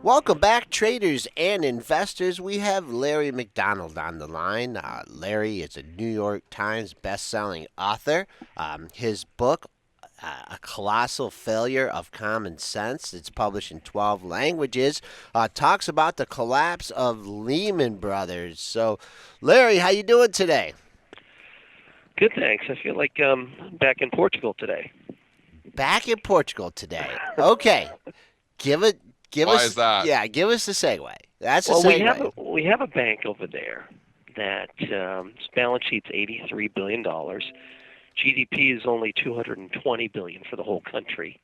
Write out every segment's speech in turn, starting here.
Welcome back, traders and investors. We have Larry McDonald on the line. Larry is a New York Times best-selling author. His book, A Colossal Failure of Common Sense, it's published in 12 languages, talks about the collapse of Lehman Brothers. So, Larry, how you doing today? Good, thanks. I feel like back in Portugal today. Back in Portugal today. Okay, give it, give Why is us, that? yeah, give us the segue. That's the Well, segue. we have a bank over there that its balance sheet's $83 billion. GDP is only 220 billion for the whole country,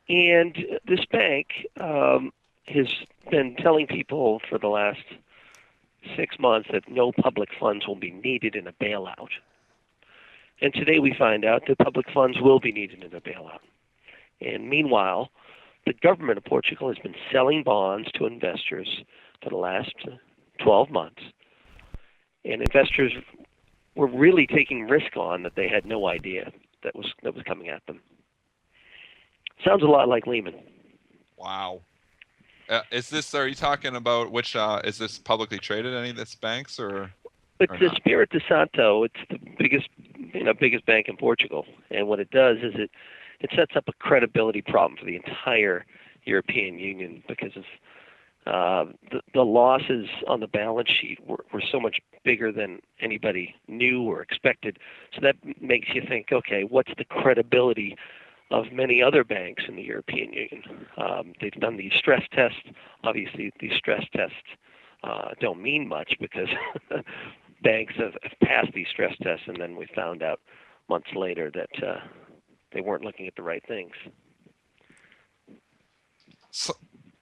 and this bank has been telling people for the last 6 months that no public funds will be needed in a bailout. And today we find out that public funds will be needed in a bailout. And meanwhile, the government of Portugal has been selling bonds to investors for the last 12 months. And investors were really taking risk on that they had no idea that was coming at them. Sounds a lot like Lehman. Wow. Are you talking about which, is this publicly traded, any of this banks It's or the not? Espírito Santo. It's the biggest bank in Portugal. And what it does is it sets up a credibility problem for the entire European Union because of the losses on the balance sheet were so much bigger than anybody knew or expected. So that makes you think, okay, what's the credibility of many other banks in the European Union? They've done these stress tests. Obviously, these stress tests don't mean much because banks have passed these stress tests, and then we found out months later that they weren't looking at the right things.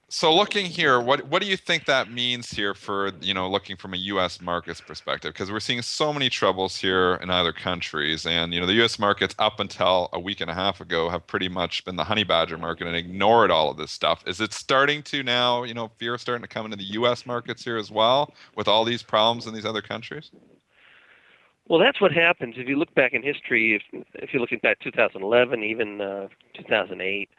So looking here, what do you think that means here for, looking from a U.S. markets perspective? Because we're seeing so many troubles here in other countries, and the U.S. markets up until a week and a half ago have pretty much been the honey badger market and ignored all of this stuff. Is it starting to now, fear starting to come into the U.S. markets here as well with all these problems in these other countries? Well, that's what happens if you look back in history. If you're looking back 2011, even 2008,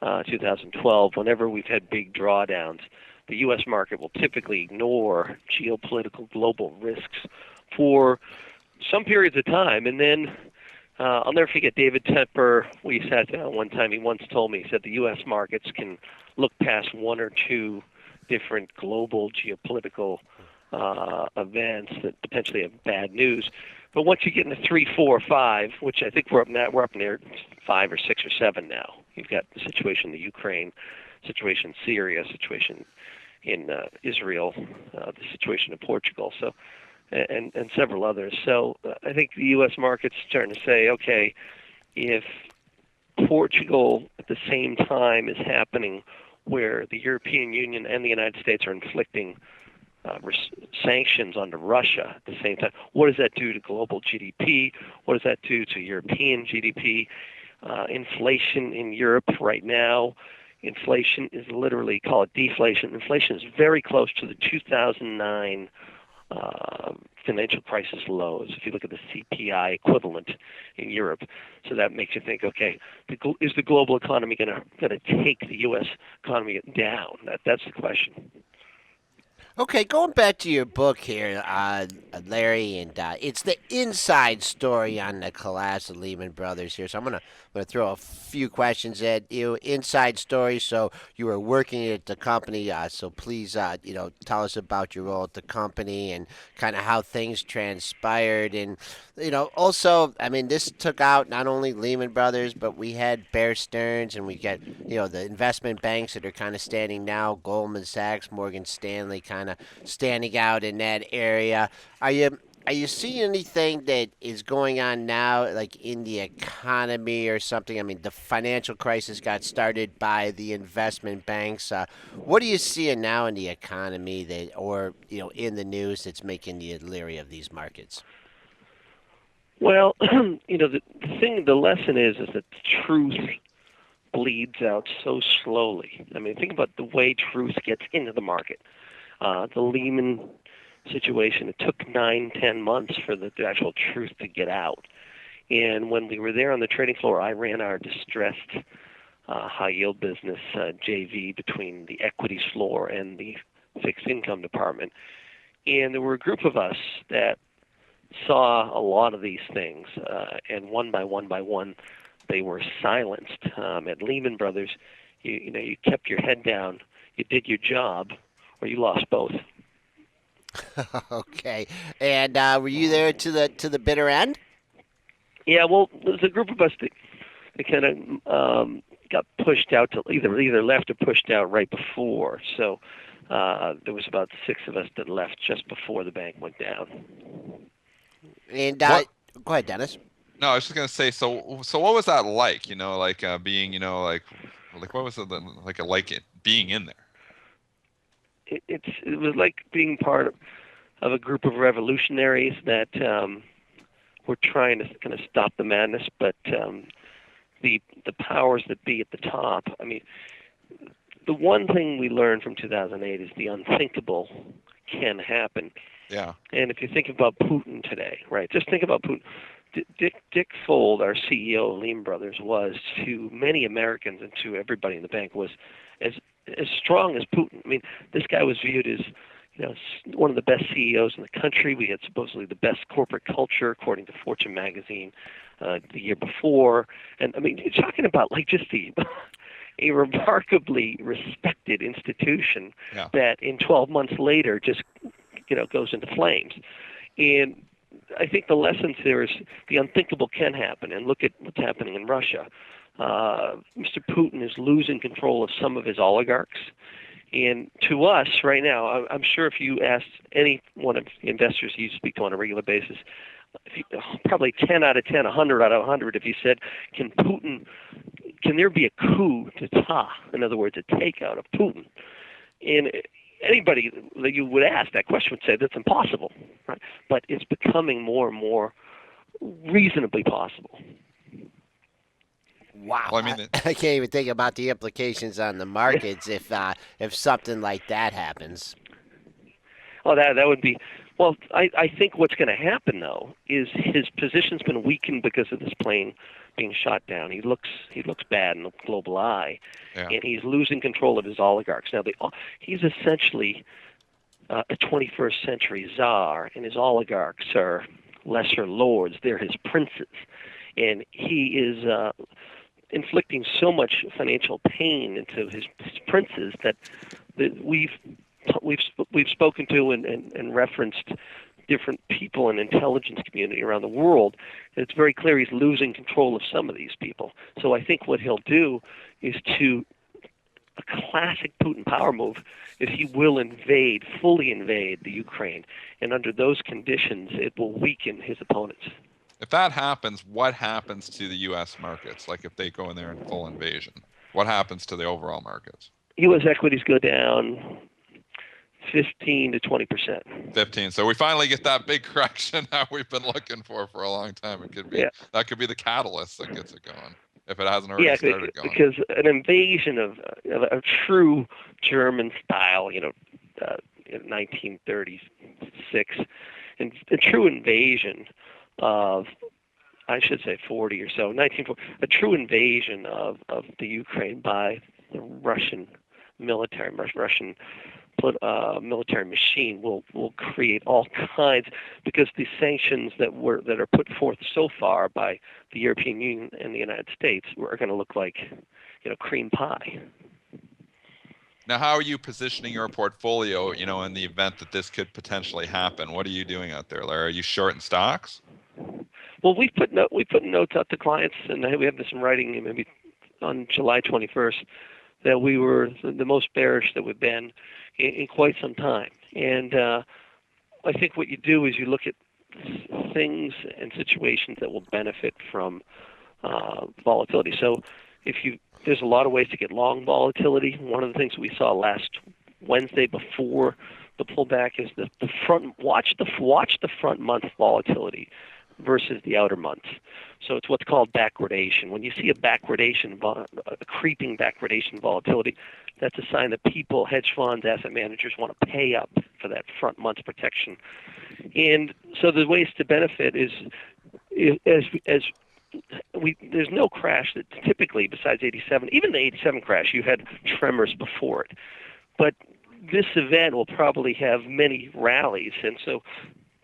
2012, whenever we've had big drawdowns, the U.S. market will typically ignore geopolitical global risks for some periods of time. And then I'll never forget David Tepper. We sat down one time. He once told me, he said the U.S. markets can look past one or two different global geopolitical events that potentially have bad news. But once you get into 3, 4, 5, which I think we're up near 5 or 6 or 7 now. You've got the situation in the Ukraine, situation in Syria, situation in Israel, the situation in Portugal, and several others. So I think the U.S. market's starting to say, okay, if Portugal at the same time is happening where the European Union and the United States are inflicting sanctions onto Russia at the same time, what does that do to global GDP? What does that do to European GDP? Inflation in Europe right now, inflation is literally, call it deflation. Inflation is very close to the 2009 financial crisis lows, if you look at the CPI equivalent in Europe. So that makes you think, okay, is the global economy going to take the U.S. economy down? That's the question. Okay, going back to your book here, Larry, and it's the inside story on the collapse of Lehman Brothers here. So I'm gonna throw a few questions at you. Inside story. So you were working at the company. So please, tell us about your role at the company and kind of how things transpired. And also, I mean, this took out not only Lehman Brothers, but we had Bear Stearns, and we got the investment banks that are kind of standing now, Goldman Sachs, Morgan Stanley, kind of standing out in that area. Are you seeing anything that is going on now, like in the economy or something? I mean, the financial crisis got started by the investment banks. What are you seeing now in the economy or in the news that's making you leery of these markets? Well, the lesson is that truth bleeds out so slowly. I mean, think about the way truth gets into the market. The Lehman situation, it took 9, 10 months for the actual truth to get out. And when we were there on the trading floor, I ran our distressed high yield business JV between the equities floor and the fixed income department. And there were a group of us that saw a lot of these things, and one by one, they were silenced. At Lehman Brothers, you kept your head down, you did your job, or you lost both. Okay. And were you there to the bitter end? Yeah, well, there's a group of us that kind of got pushed out to either left or pushed out right before. So there was about 6 of us that left just before the bank went down. And What? go ahead, Dennis. No, I was just gonna say. So what was that like? Being, what was it like it being in there? It was like being part of a group of revolutionaries that were trying to kind of stop the madness, but the powers that be at the top. I mean, the one thing we learned from 2008 is the unthinkable can happen. Yeah. And if you think about Putin today, right? Just think about Putin. Dick Fold, our CEO of Lehman Brothers, was to many Americans and to everybody in the bank was as strong as Putin. I mean, this guy was viewed as one of the best CEOs in the country. We had supposedly the best corporate culture, according to Fortune magazine, the year before. And I mean, you're talking about like just a remarkably respected institution that in 12 months later just goes into flames. And I think the lesson there is the unthinkable can happen. And look at what's happening in Russia. Mr. Putin is losing control of some of his oligarchs. And to us right now, I'm sure if you asked any one of the investors you speak to on a regular basis, probably 10 out of 10, 100 out of 100, if you said, can there be a coup d'etat? In other words, a takeout of Putin? And anybody that you would ask that question would say that's impossible, right? But it's becoming more and more reasonably possible. Wow, Well, I mean, I can't even think about the implications on the markets if something like that happens. Oh, that would be. Well, I think what's going to happen though is his position's been weakened because of this plane being shot down. He looks bad in the global eye, and he's losing control of his oligarchs. Now, he's essentially a 21st century czar, and his oligarchs are lesser lords. They're his princes, and he is inflicting so much financial pain into his princes that we've spoken to and referenced different people in intelligence community around the world. It's very clear he's losing control of some of these people. So I think what he'll do is a classic Putin power move is he will fully invade the Ukraine. And under those conditions, it will weaken his opponents. If that happens, what happens to the U.S. markets? Like if they go in there in full invasion, what happens to the overall markets? U.S. equities go down 15 to 20%. 15. So we finally get that big correction that we've been looking for a long time. It could be that could be the catalyst that gets it going if it hasn't already started going. Because an invasion of a true German style, 1936, and a true invasion of, I should say 40 or so, 1940, a true invasion of the Ukraine by the Russian military machine will create all kinds, because the sanctions that are put forth so far by the European Union and the United States are going to look like cream pie. Now, how are you positioning your portfolio, in the event that this could potentially happen? What are you doing out there, Larry? Are you short in stocks? Well, we put notes out to clients, and we have this in writing maybe on July 21st, that we were the most bearish that we've been in quite some time. And I think what you do is you look at things and situations that will benefit from volatility. So there's a lot of ways to get long volatility. One of the things we saw last Wednesday before the pullback is watch the front month volatility versus the outer months. So it's what's called backwardation. When you see a creeping backwardation volatility, that's a sign that people, hedge funds, asset managers want to pay up for that front month's protection. And so the ways to benefit is as there's no crash that typically, besides '87, even the '87 crash, you had tremors before it. But this event will probably have many rallies, and so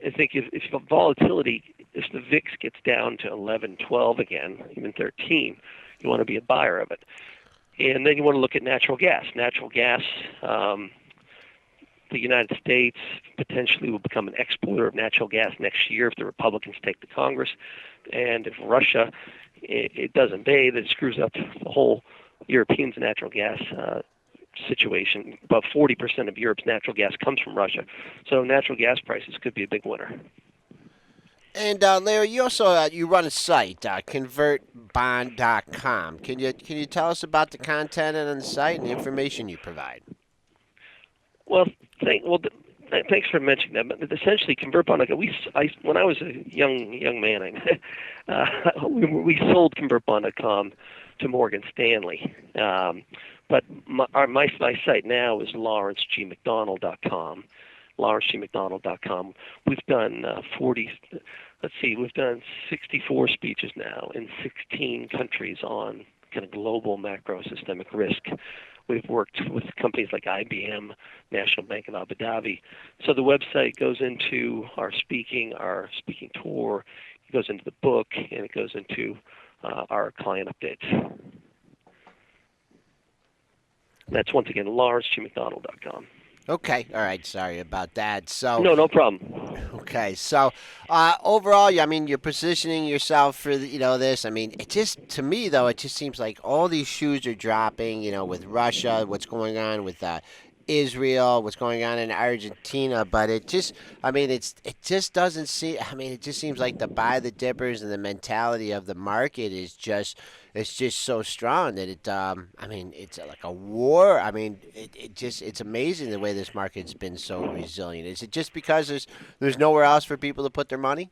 I think if volatility, if the VIX gets down to 11, 12 again, even 13, you want to be a buyer of it. And then you want to look at natural gas. Natural gas, the United States potentially will become an exporter of natural gas next year if the Republicans take the Congress. And if Russia, it doesn't pay, that screws up the whole Europeans' natural gas situation. About 40% of Europe's natural gas comes from Russia. So natural gas prices could be a big winner. And Larry, you also you run a site, convertbond.com. Can you tell us about the content on the site and the information you provide? Well, thanks for mentioning that. But essentially, ConvertBond. When I was a young man, we sold ConvertBond.com to Morgan Stanley. But my site now is lawrencegmcdonald.com. lawrencegmcdonald.com. We've done we've done 64 speeches now in 16 countries on kind of global macro systemic risk. We've worked with companies like IBM, National Bank of Abu Dhabi. So the website goes into our speaking tour, it goes into the book, and it goes into our client updates. That's once again lawrencegmcdonald.com. Okay, all right. Sorry about that. So No problem. okay, so overall, I mean, you're positioning yourself for this. I mean, it just to me though, it just seems like all these shoes are dropping. With Russia, what's going on with Israel, what's going on in Argentina, but it just, I mean, it just doesn't seem. I mean, it just seems like the buy the dippers and the mentality of the market is just. It's just so strong that I mean, it's like a war. I mean, it's amazing the way this market's been so resilient. Is it just because there's nowhere else for people to put their money?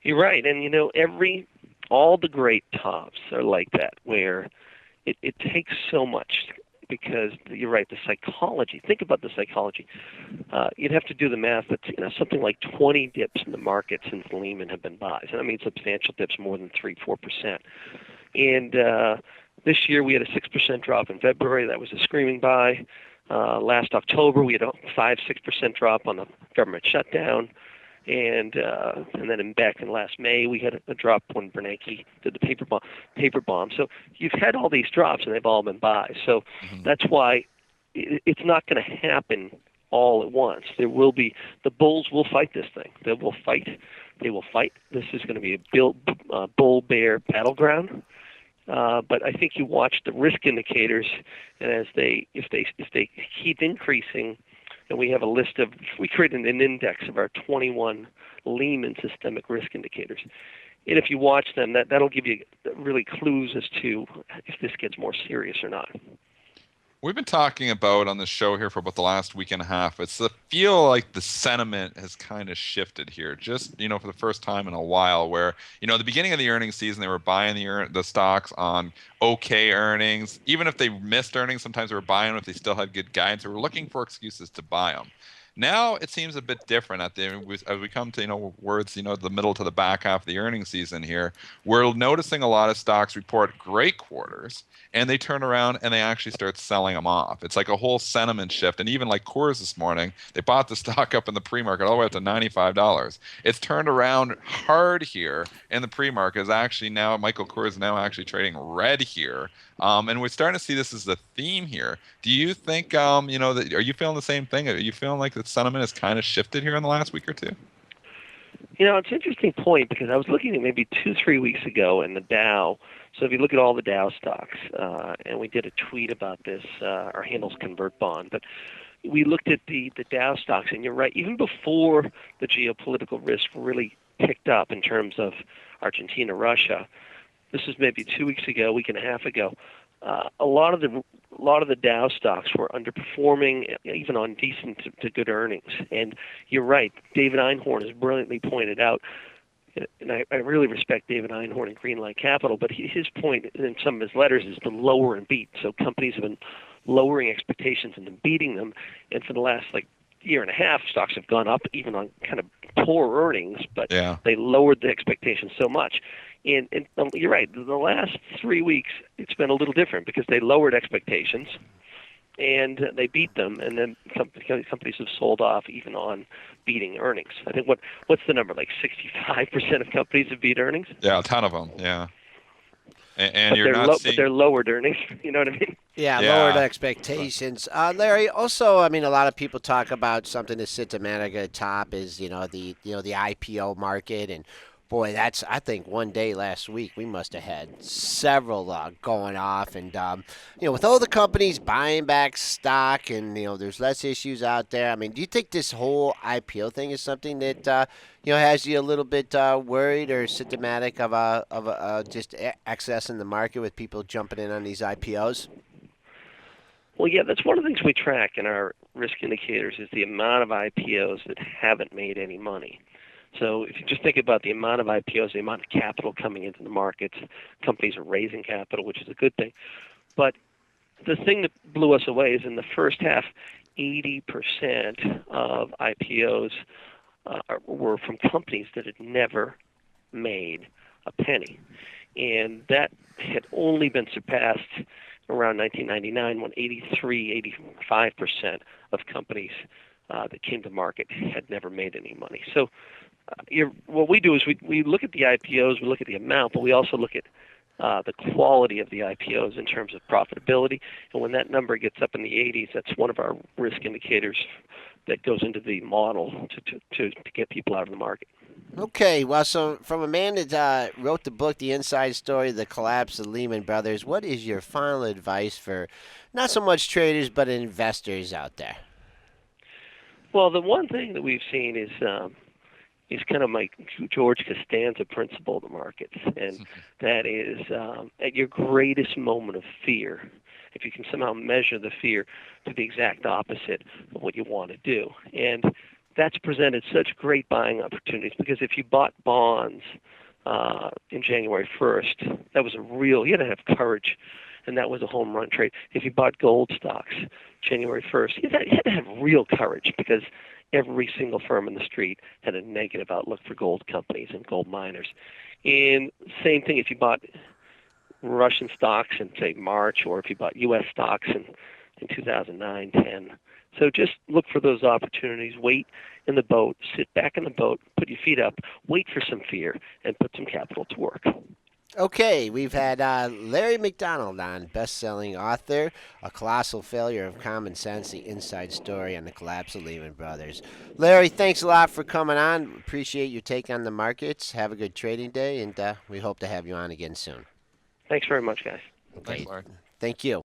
You're right, and all the great tops are like that, where it takes so much. Because you're right, the psychology. Think about the psychology. You'd have to do the math. But something like 20 dips in the market since Lehman have been buys, and I mean substantial dips, more than 3-4%. And this year we had a 6% drop in February. That was a screaming buy. Last October we had a 5-6% drop on the government shutdown. And then back in last May, we had a drop when Bernanke did the paper bomb. So you've had all these drops, and they've all been buys. So that's why it's not going to happen all at once. There will be the bulls will fight this thing. They will fight. This is going to be a bull-bear battleground. But I think you watch the risk indicators, and if they keep increasing. And we have a list of, we created an index of our 21 Lehman systemic risk indicators. And if you watch them, that'll give you really clues as to if this gets more serious or not. We've been talking about on the show here for about the last week and a half. It's the feel like the sentiment has kind of shifted here, just for the first time in a while. Where at the beginning of the earnings season, they were buying the stocks on okay earnings. Even if they missed earnings, sometimes they were buying them if they still had good guidance. They were looking for excuses to buy them. Now it seems a bit different as we come to words the middle to the back half of the earnings season here. We're noticing a lot of stocks report great quarters, and they turn around and they actually start selling them off. It's like a whole sentiment shift. And even like Coors this morning, they bought the stock up in the pre-market all the way up to $95. It's turned around hard here in the pre-market. Is actually now Michael Coors is now actually trading red here. And we're starting to see this as the theme here. Do you think, that are you feeling the same thing? Are you feeling like the sentiment has kind of shifted here in the last week or two? It's an interesting point because I was looking at maybe 2-3 weeks ago in the Dow. So if you look at all the Dow stocks, and we did a tweet about this, our handle's ConvertBond, but we looked at the Dow stocks, and you're right, even before the geopolitical risk really picked up in terms of Argentina, Russia, this was maybe 2 weeks ago, a week and a half ago. A lot of the Dow stocks were underperforming, even on decent to good earnings. And you're right, David Einhorn has brilliantly pointed out, and I really respect David Einhorn and Greenlight Capital, but his point in some of his letters is to lower and beat. So companies have been lowering expectations and then beating them. And for the last year and a half, stocks have gone up even on kind of poor earnings, but they lowered the expectations so much. And you're right. The last 3 weeks, it's been a little different because they lowered expectations and they beat them, and then companies have sold off even on beating earnings. I think what's the number? Like 65% of companies have beat earnings. Yeah, a ton of them. Yeah, and But you're not but they're seeing. lowered earnings. You know what I mean? Yeah, lowered Yeah, expectations. Larry, also, I mean, a lot of people talk about something that sits at the top is the IPO market, and boy, that's I think one day last week we must have had several going off, and with all the companies buying back stock, and there's less issues out there. I mean, do you think this whole IPO thing is something that has you a little bit worried or symptomatic of just excess in the market with people jumping in on these IPOs? Well, yeah, that's one of the things we track in our risk indicators is the amount of IPOs that haven't made any money. So if you just think about the amount of IPOs, the amount of capital coming into the markets, companies are raising capital, which is a good thing. But the thing that blew us away is in the first half, 80% of IPOs were from companies that had never made a penny. And that had only been surpassed around 1999 when 85% of companies that came to market had never made any money. So what we do is we look at the IPOs, we look at the amount, but we also look at the quality of the IPOs in terms of profitability. And when that number gets up in the 80s, that's one of our risk indicators that goes into the model to get people out of the market. Okay, well, so from a man that wrote the book, The Inside Story, The Collapse of Lehman Brothers, what is your final advice for not so much traders but investors out there? Well, the one thing that we've seen is kind of my George Costanza principle of the markets, and that is at your greatest moment of fear, if you can somehow measure the fear to the exact opposite of what you want to do. And that's presented such great buying opportunities because if you bought bonds in January 1st, that was you had to have courage, and that was a home run trade. If you bought gold stocks January 1st, you had to have real courage because every single firm in the street had a negative outlook for gold companies and gold miners. And same thing if you bought Russian stocks in, say, March, or if you bought U.S. stocks in 2009, 10. So just look for those opportunities, wait in the boat, sit back in the boat, put your feet up, wait for some fear, and put some capital to work. Okay, we've had Larry McDonald on, best-selling author, A Colossal Failure of Common Sense, the inside story on the collapse of Lehman Brothers. Larry, thanks a lot for coming on. Appreciate your take on the markets. Have a good trading day, and we hope to have you on again soon. Thanks very much, guys. Thanks, Okay, Larry. thank you.